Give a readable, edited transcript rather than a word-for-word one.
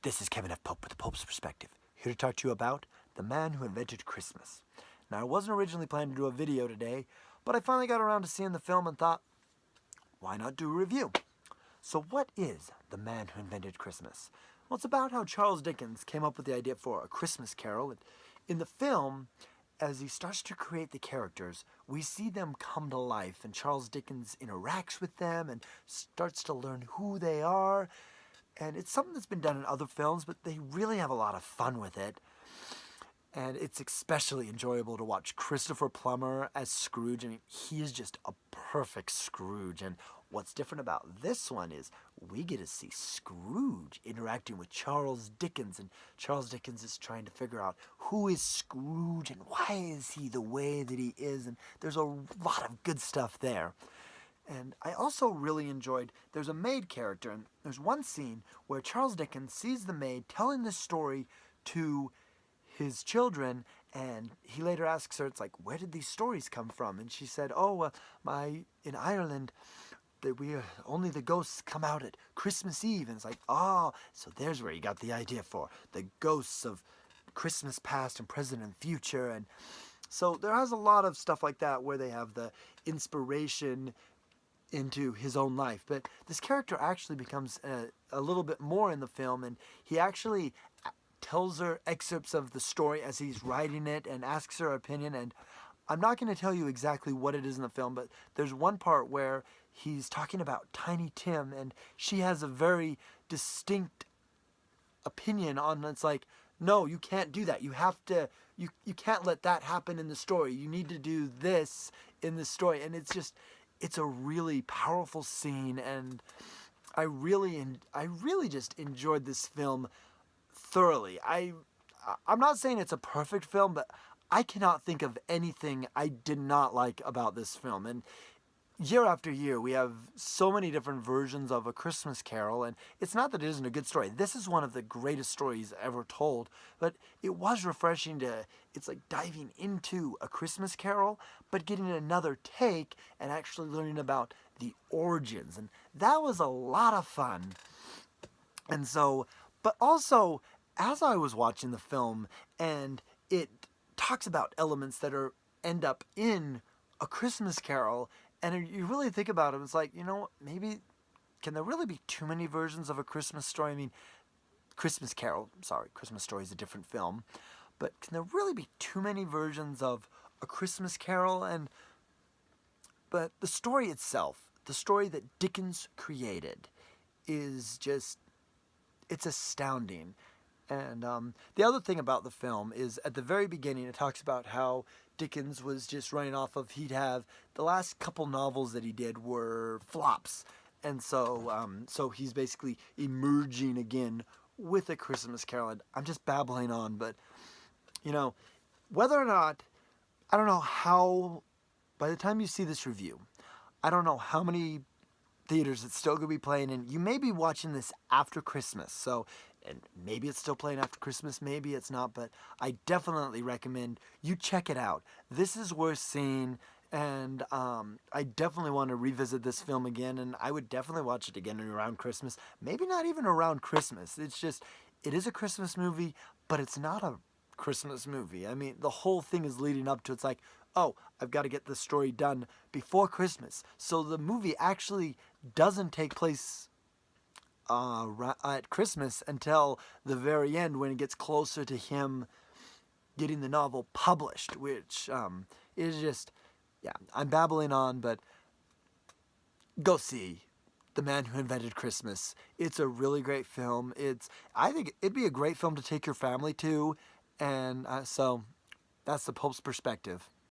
This is Kevin F. Pope with the Pope's Perspective, here to talk to you about The Man Who Invented Christmas. Now, I wasn't originally planning to do a video today, but I finally got around to seeing the film and thought, why not do a review? So what is The Man Who Invented Christmas? Well, it's about how Charles Dickens came up with the idea for A Christmas Carol. In the film, as he starts to create the characters, we see them come to life, and Charles Dickens interacts with them and starts to learn who they are. And it's something that's been done in other films, but they really have a lot of fun with it. And it's especially enjoyable to watch Christopher Plummer as Scrooge. I mean, he is just a perfect Scrooge. And what's different about this one is we get to see Scrooge interacting with Charles Dickens. And Charles Dickens is trying to figure out who is Scrooge and why is he the way that he is. And there's a lot of good stuff there. And I also really enjoyed, there's a maid character, and there's one scene where Charles Dickens sees the maid telling this story to his children, and he later asks her, it's like, where did these stories come from? And she said, in Ireland, only the ghosts come out at Christmas Eve. And it's like, so there's where you got the idea for the ghosts of Christmas past and present and future. And so there has a lot of stuff like that where they have the inspiration into his own life. But this character actually becomes a little bit more in the film, and he actually tells her excerpts of the story as he's writing it and asks her opinion. And I'm not going to tell you exactly what it is in the film, but there's one part where he's talking about Tiny Tim, and she has a very distinct opinion on, it's like, no, you can't do that. You have to, you can't let that happen in the story. You need to do this in the story. And it's a really powerful scene, and I really just enjoyed this film thoroughly. I'm not saying it's a perfect film, but I cannot think of anything I did not like about this film. And year after year, we have so many different versions of A Christmas Carol, and it's not that it isn't a good story. This is one of the greatest stories ever told, but it was refreshing it's like diving into A Christmas Carol, but getting another take and actually learning about the origins, and that was a lot of fun. And so, but also, as I was watching the film, and it talks about elements that end up in A Christmas Carol, and you really think about it, it's like, maybe, can there really be too many versions of A Christmas Story? I mean, Christmas Story is a different film, but can there really be too many versions of A Christmas Carol? But the story itself, the story that Dickens created, is just, it's astounding. And the other thing about the film is, at the very beginning, it talks about how Dickens was just running off of, the last couple novels that he did were flops. And so he's basically emerging again with A Christmas Carol. And I'm just babbling on, but, whether or not, I don't know how, by the time you see this review, I don't know how many theaters it's still going to be playing, and you may be watching this after Christmas, and maybe it's still playing after Christmas, maybe it's not, but I definitely recommend you check it out. This is worth seeing, and I definitely want to revisit this film again, and I would definitely watch it again around Christmas, maybe not even around Christmas. It's just, it is a Christmas movie, but it's not a Christmas movie. I mean, the whole thing is leading up to, it's like, I've got to get this story done before Christmas. So the movie actually doesn't take place at Christmas until the very end, when it gets closer to him getting the novel published, which is just, I'm babbling on, but go see The Man Who Invented Christmas. It's a really great film. I think it'd be a great film to take your family to, and so that's the Pope's Perspective.